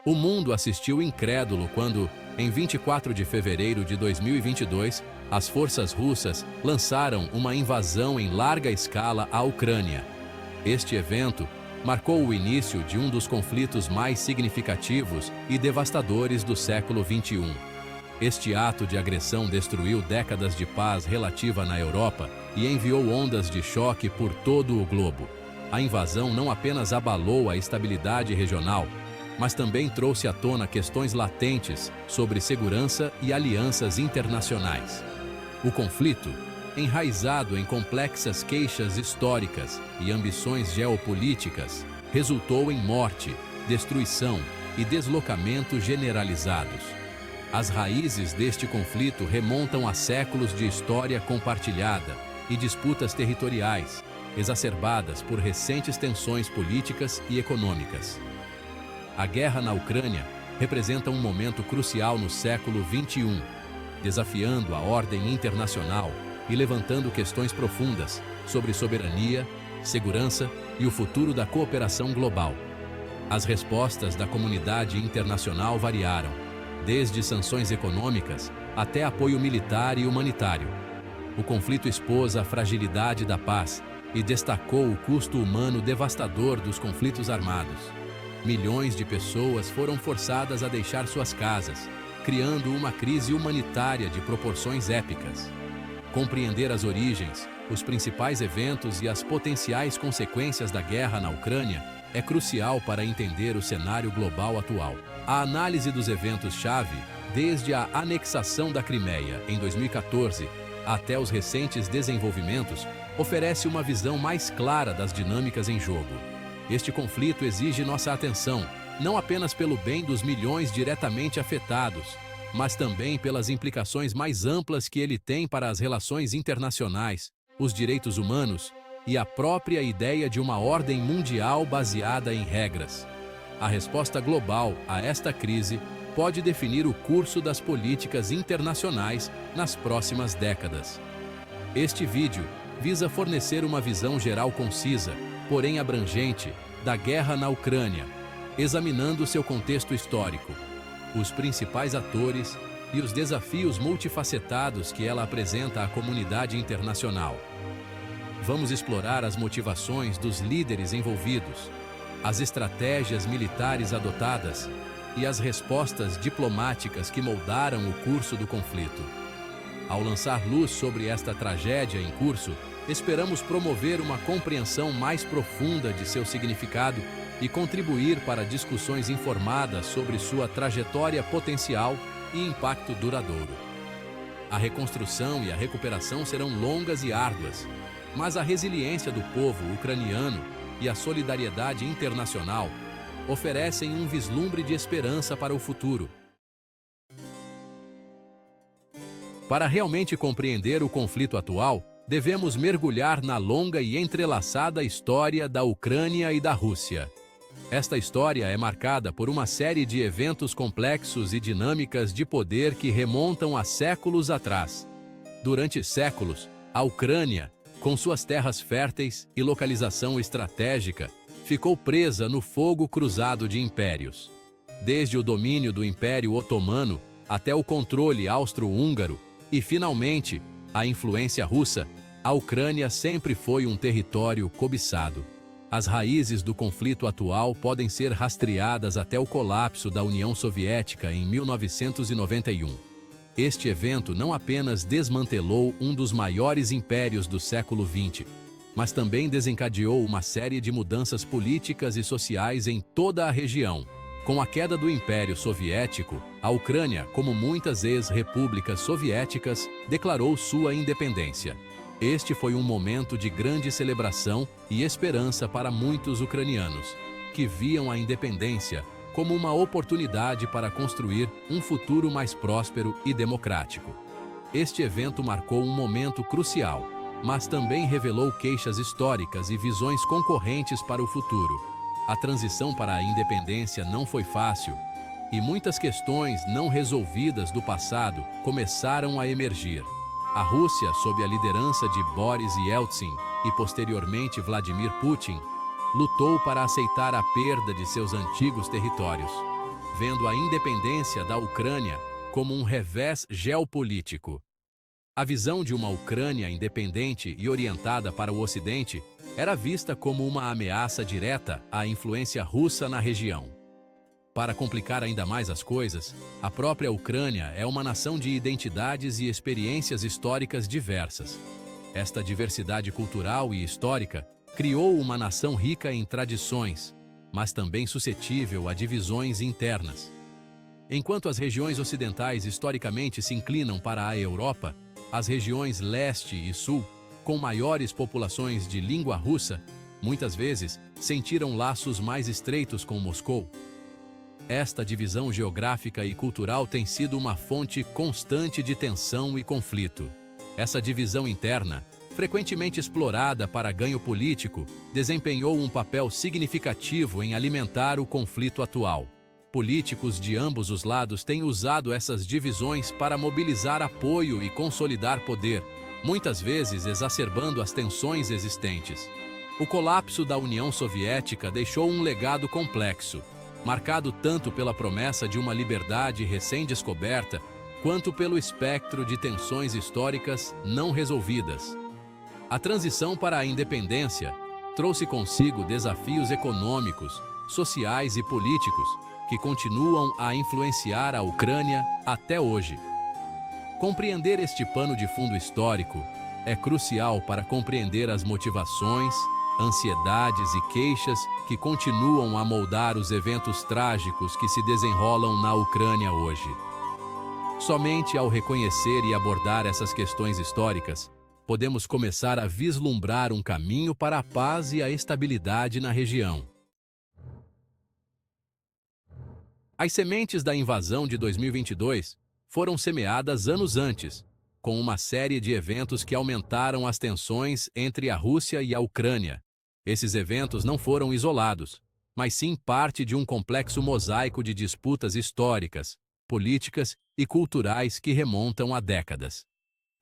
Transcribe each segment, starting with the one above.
O mundo assistiu incrédulo quando, em 24 de fevereiro de 2022, as forças russas lançaram uma invasão em larga escala à Ucrânia. Este evento marcou o início de um dos conflitos mais significativos e devastadores do século XXI. Este ato de agressão destruiu décadas de paz relativa na Europa e enviou ondas de choque por todo o globo. A invasão não apenas abalou a estabilidade regional, mas também trouxe à tona questões latentes sobre segurança e alianças internacionais. O conflito, enraizado em complexas queixas históricas e ambições geopolíticas, resultou em morte, destruição e deslocamento generalizados. As raízes deste conflito remontam a séculos de história compartilhada e disputas territoriais, exacerbadas por recentes tensões políticas e econômicas. A guerra na Ucrânia representa um momento crucial no século XXI, desafiando a ordem internacional e levantando questões profundas sobre soberania, segurança e o futuro da cooperação global. As respostas da comunidade internacional variaram, desde sanções econômicas até apoio militar e humanitário. O conflito expôs a fragilidade da paz e destacou o custo humano devastador dos conflitos armados. Milhões de pessoas foram forçadas a deixar suas casas, criando uma crise humanitária de proporções épicas. Compreender as origens, os principais eventos e as potenciais consequências da guerra na Ucrânia é crucial para entender o cenário global atual. A análise dos eventos-chave, desde a anexação da Crimeia em 2014 até os recentes desenvolvimentos, oferece uma visão mais clara das dinâmicas em jogo. Este conflito exige nossa atenção, não apenas pelo bem dos milhões diretamente afetados, mas também pelas implicações mais amplas que ele tem para as relações internacionais, os direitos humanos e a própria ideia de uma ordem mundial baseada em regras. A resposta global a esta crise pode definir o curso das políticas internacionais nas próximas décadas. Este vídeo visa fornecer uma visão geral concisa, porém abrangente, da guerra na Ucrânia, examinando seu contexto histórico, os principais atores e os desafios multifacetados que ela apresenta à comunidade internacional. Vamos explorar as motivações dos líderes envolvidos, as estratégias militares adotadas e as respostas diplomáticas que moldaram o curso do conflito. Ao lançar luz sobre esta tragédia em curso, esperamos promover uma compreensão mais profunda de seu significado e contribuir para discussões informadas sobre sua trajetória potencial e impacto duradouro. A reconstrução e a recuperação serão longas e árduas, mas a resiliência do povo ucraniano e a solidariedade internacional oferecem um vislumbre de esperança para o futuro. Para realmente compreender o conflito atual, devemos mergulhar na longa e entrelaçada história da Ucrânia e da Rússia. Esta história é marcada por uma série de eventos complexos e dinâmicas de poder que remontam a séculos atrás. Durante séculos, a Ucrânia, com suas terras férteis e localização estratégica, ficou presa no fogo cruzado de impérios. Desde o domínio do Império Otomano até o controle austro-húngaro e, finalmente, a influência russa, a Ucrânia sempre foi um território cobiçado. As raízes do conflito atual podem ser rastreadas até o colapso da União Soviética em 1991. Este evento não apenas desmantelou um dos maiores impérios do século XX, mas também desencadeou uma série de mudanças políticas e sociais em toda a região. Com a queda do Império Soviético, a Ucrânia, como muitas ex-repúblicas soviéticas, declarou sua independência. Este foi um momento de grande celebração e esperança para muitos ucranianos, que viam a independência como uma oportunidade para construir um futuro mais próspero e democrático. Este evento marcou um momento crucial, mas também revelou queixas históricas e visões concorrentes para o futuro. A transição para a independência não foi fácil, e muitas questões não resolvidas do passado começaram a emergir. A Rússia, sob a liderança de Boris Yeltsin e posteriormente Vladimir Putin, lutou para aceitar a perda de seus antigos territórios. vendo a independência da Ucrânia como um revés geopolítico. A visão de uma Ucrânia independente e orientada para o Ocidente era vista como uma ameaça direta à influência russa na região. Para complicar ainda mais as coisas, a própria Ucrânia é uma nação de identidades e experiências históricas diversas. Esta diversidade cultural e histórica criou uma nação rica em tradições, mas também suscetível a divisões internas. Enquanto as regiões ocidentais historicamente se inclinam para a Europa, as regiões leste e sul, com maiores populações de língua russa, muitas vezes sentiram laços mais estreitos com Moscou. Esta divisão geográfica e cultural tem sido uma fonte constante de tensão e conflito. Essa divisão interna, frequentemente explorada para ganho político, desempenhou um papel significativo em alimentar o conflito atual. Políticos de ambos os lados têm usado essas divisões para mobilizar apoio e consolidar poder, muitas vezes exacerbando as tensões existentes. O colapso da União Soviética deixou um legado complexo, marcado tanto pela promessa de uma liberdade recém-descoberta, quanto pelo espectro de tensões históricas não resolvidas. A transição para a independência trouxe consigo desafios econômicos, sociais e políticos que continuam a influenciar a Ucrânia até hoje. Compreender este pano de fundo histórico é crucial para compreender as motivações, ansiedades e queixas que continuam a moldar os eventos trágicos que se desenrolam na Ucrânia hoje. Somente ao reconhecer e abordar essas questões históricas, podemos começar a vislumbrar um caminho para a paz e a estabilidade na região. As sementes da invasão de 2022 foram semeadas anos antes, com uma série de eventos que aumentaram as tensões entre a Rússia e a Ucrânia. Esses eventos não foram isolados, mas sim parte de um complexo mosaico de disputas históricas, políticas e culturais que remontam a décadas.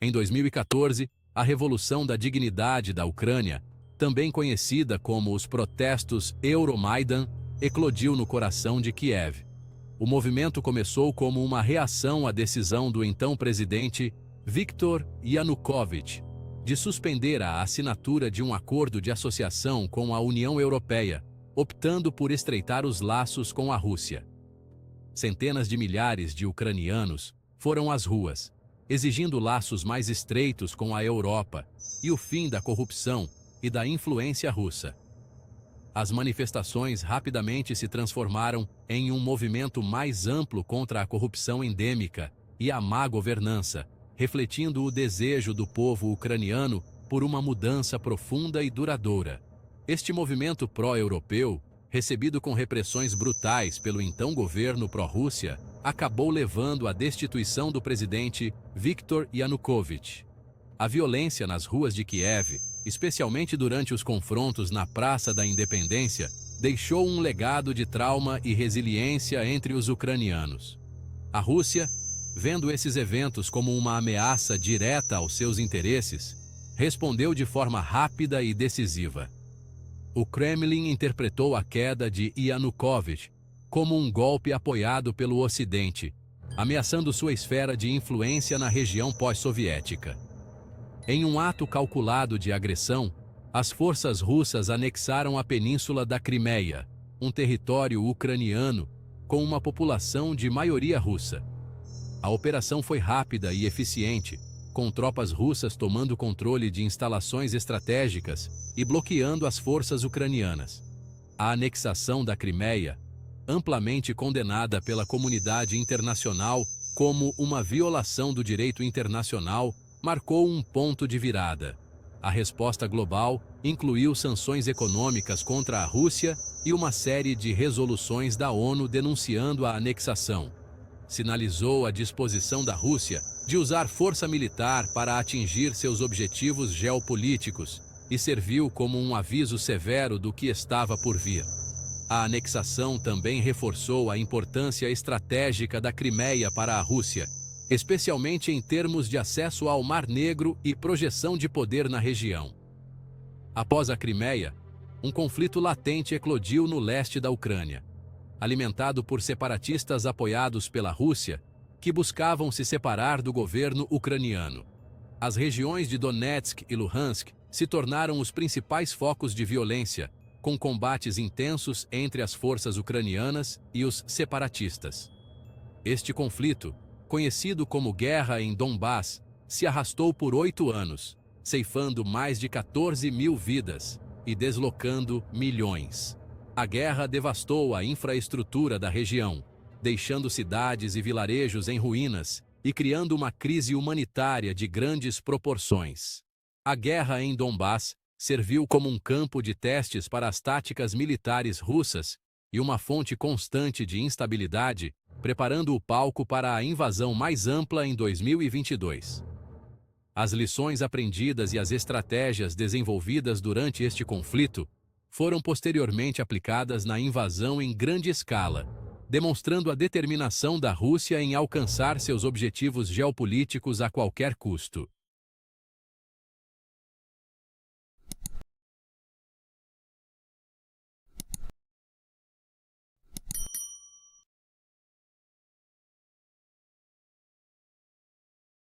Em 2014, a Revolução da Dignidade da Ucrânia, também conhecida como os protestos Euromaidan, eclodiu no coração de Kiev. O movimento começou como uma reação à decisão do então presidente Viktor Yanukovych de suspender a assinatura de um acordo de associação com a União Europeia, optando por estreitar os laços com a Rússia. Centenas de milhares de ucranianos foram às ruas, exigindo laços mais estreitos com a Europa e o fim da corrupção e da influência russa. As manifestações rapidamente se transformaram em um movimento mais amplo contra a corrupção endêmica e a má governança, refletindo o desejo do povo ucraniano por uma mudança profunda e duradoura. Este movimento pró-europeu, recebido com repressões brutais pelo então governo pró-Rússia, acabou levando à destituição do presidente Viktor Yanukovych. A violência nas ruas de Kiev, especialmente durante os confrontos na Praça da Independência, deixou um legado de trauma e resiliência entre os ucranianos. A Rússia, vendo esses eventos como uma ameaça direta aos seus interesses, respondeu de forma rápida e decisiva. O Kremlin interpretou a queda de Yanukovych como um golpe apoiado pelo Ocidente, ameaçando sua esfera de influência na região pós-soviética. Em um ato calculado de agressão, as forças russas anexaram a península da Crimeia, um território ucraniano com uma população de maioria russa. A operação foi rápida e eficiente, com tropas russas tomando controle de instalações estratégicas e bloqueando as forças ucranianas. A anexação da Crimeia, amplamente condenada pela comunidade internacional como uma violação do direito internacional, marcou um ponto de virada. A resposta global incluiu sanções econômicas contra a Rússia e uma série de resoluções da ONU denunciando a anexação. Sinalizou a disposição da Rússia de usar força militar para atingir seus objetivos geopolíticos e serviu como um aviso severo do que estava por vir. A anexação também reforçou a importância estratégica da Crimeia para a Rússia, especialmente em termos de acesso ao Mar Negro e projeção de poder na região. Após a Crimeia, um conflito latente eclodiu no leste da Ucrânia. alimentado por separatistas apoiados pela Rússia, que buscavam se separar do governo ucraniano. As regiões de Donetsk e Luhansk se tornaram os principais focos de violência, com combates intensos entre as forças ucranianas e os separatistas. Este conflito, conhecido como Guerra em Donbás, se arrastou por 8 anos, ceifando mais de 14 mil vidas e deslocando milhões. A guerra devastou a infraestrutura da região, deixando cidades e vilarejos em ruínas e criando uma crise humanitária de grandes proporções. A guerra em Donbás serviu como um campo de testes para as táticas militares russas e uma fonte constante de instabilidade, preparando o palco para a invasão mais ampla em 2022. As lições aprendidas e as estratégias desenvolvidas durante este conflito foram posteriormente aplicadas na invasão em grande escala, demonstrando a determinação da Rússia em alcançar seus objetivos geopolíticos a qualquer custo.